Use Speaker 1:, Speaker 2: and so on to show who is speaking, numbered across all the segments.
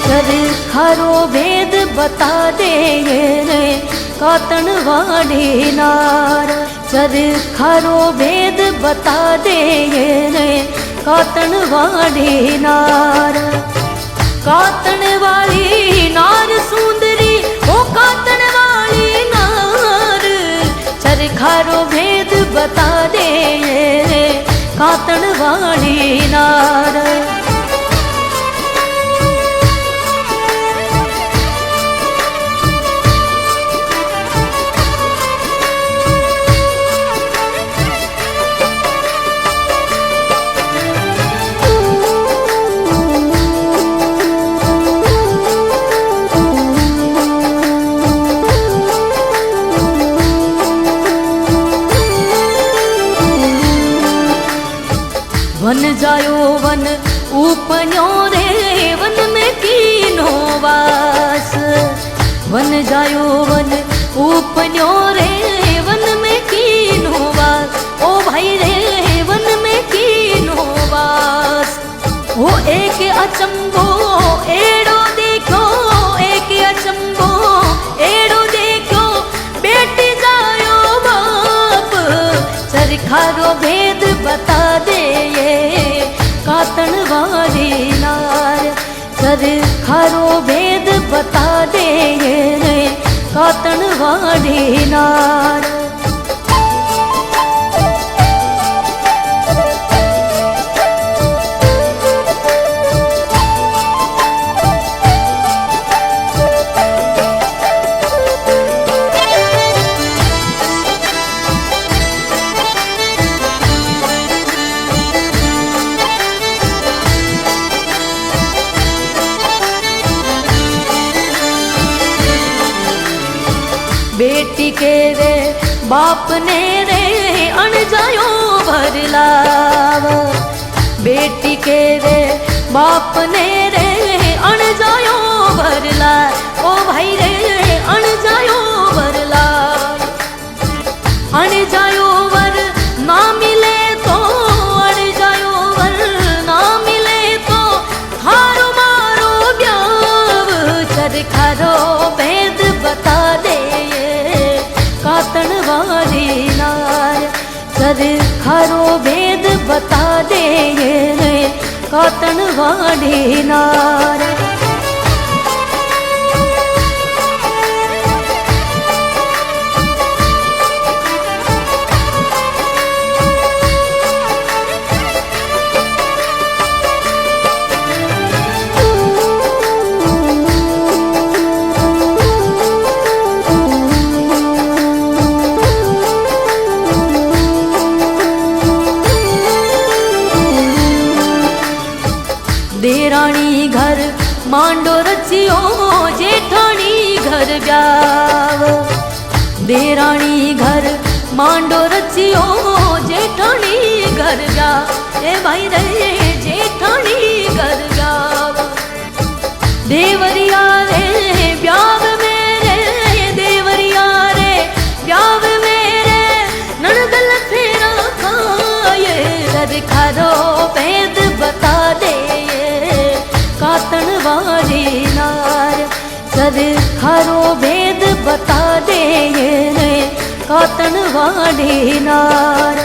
Speaker 1: चरखारो भेद बता दे रे कातण वाड़ी नार। चरखारो भेद बता दे रे कातण वाड़ी नार। कातण वाली नार सुंदरी ओ कातण वाली नार। चरखारो भेद बता दे रे कातण वाली नार। वन जायो वन उपन्यो रे वन में कीनो वास। वन जायो वन उपन्यो रे वन में कीनो वास। ओ भाई रे वन में कीनो वास। ओ एक अचंबो एड़ो देखो एक अचंबो एड़ो देखो बेटी जायो बाप। चरखारो भेद बता दे कातण वाली नार। चरखारो भेद बता दे रे कातण वाली नार। बेटी के रे बाप ने रे अण जायो भरलाव। बेटी के रे बाप ने रे अण जायो भरला। ओ भाई रे अण जायो भरला। अण जायो वर ना मिले तो अण जायो वर ना मिले तो थारो मारो ब्याव। चरखारो भेद बता दे कातण वाली नार। चरखारो भेद बता दे रे कातण वाली नार। देराणी घर मांडो रचियो जेठाणी घर ब्याव। देराणी घर मांडो रचियो जेठाणी घर ब्याव। ए भाई रे जेठाणी घर ब्याव। देवरिया रे ब्याव मेरे देवरिया रे ब्याव मेरे नणदल फेरा खाए। चरखारो भेद बता दे कातण वाली नार। चरखारो भेद बता दे रे कातण वाली नार।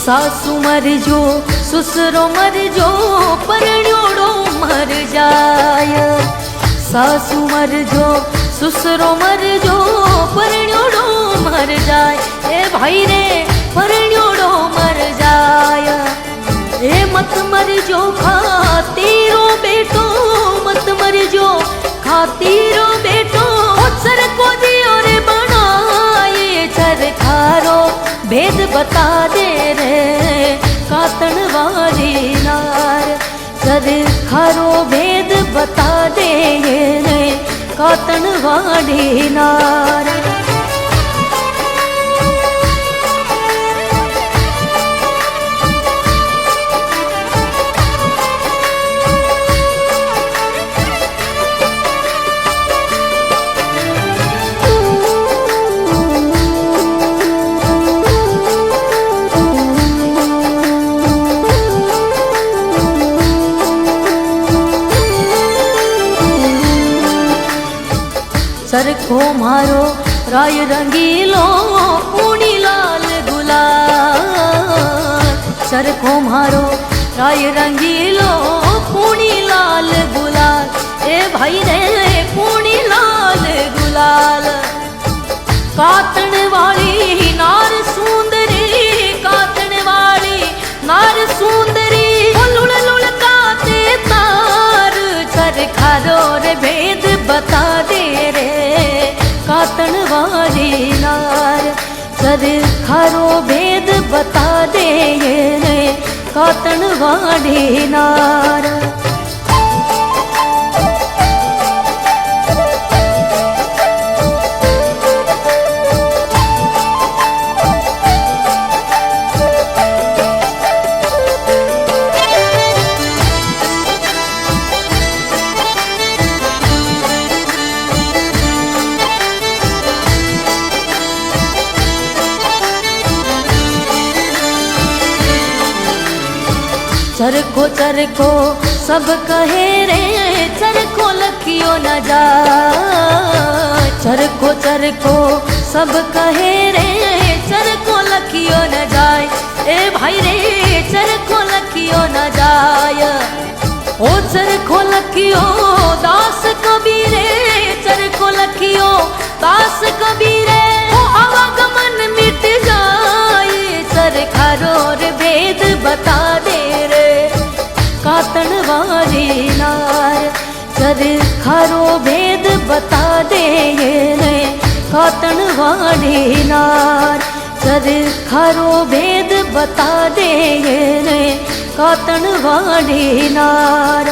Speaker 1: सासू मर जो ससुरो मर जो परण्योड़ो मर जाय। सासू मर जो ससुरो मर जो परण्योड़ो मर जाय। ए भाई रे परण्योड़ो मर जाय। ए मत मर जो खातीरो बेटो मत मर जो खातीरो बेटो। सर को दियो रे बनाए चरखारो भेद बता दे रे कातण वाली नार। चरखारो भेद बता दे रे कातणवाड़ी नार। चरखो मारो राय रंगीलो पूनी लाल गुलाल। चरखो मारो राय रंगीलो पूनी लाल गुलाल। ए भाई रे पूनी लाल गुलाल। कातण वाली नार सुंदरी, कातण वाली नार सुंदरी। लुल लुल काते तार चरखा रे भेद बता दे रे कातणवाड़ी नार। चरखारो भेद बता दे रे कातणवाड़ी नार। चरखो चरखो सब कहे रे चरखो लखियो न जाए। चरखो चरखो सब कहे रे चरखो लखियो न जाए। ए भाई रे चरखो लखियो न जाए। ओ चरखो लखियो दास कबीरे, चरखो लखियो दास कबीरे। ओ आवागमन मिट जाए चरखारो रे भेद बता दे रे कातणवाड़ी नार। चरखारो भेद बता दे रे कातणवाड़ी नार। चरखारो भेद बता दे रे कातणवाड़ी नार।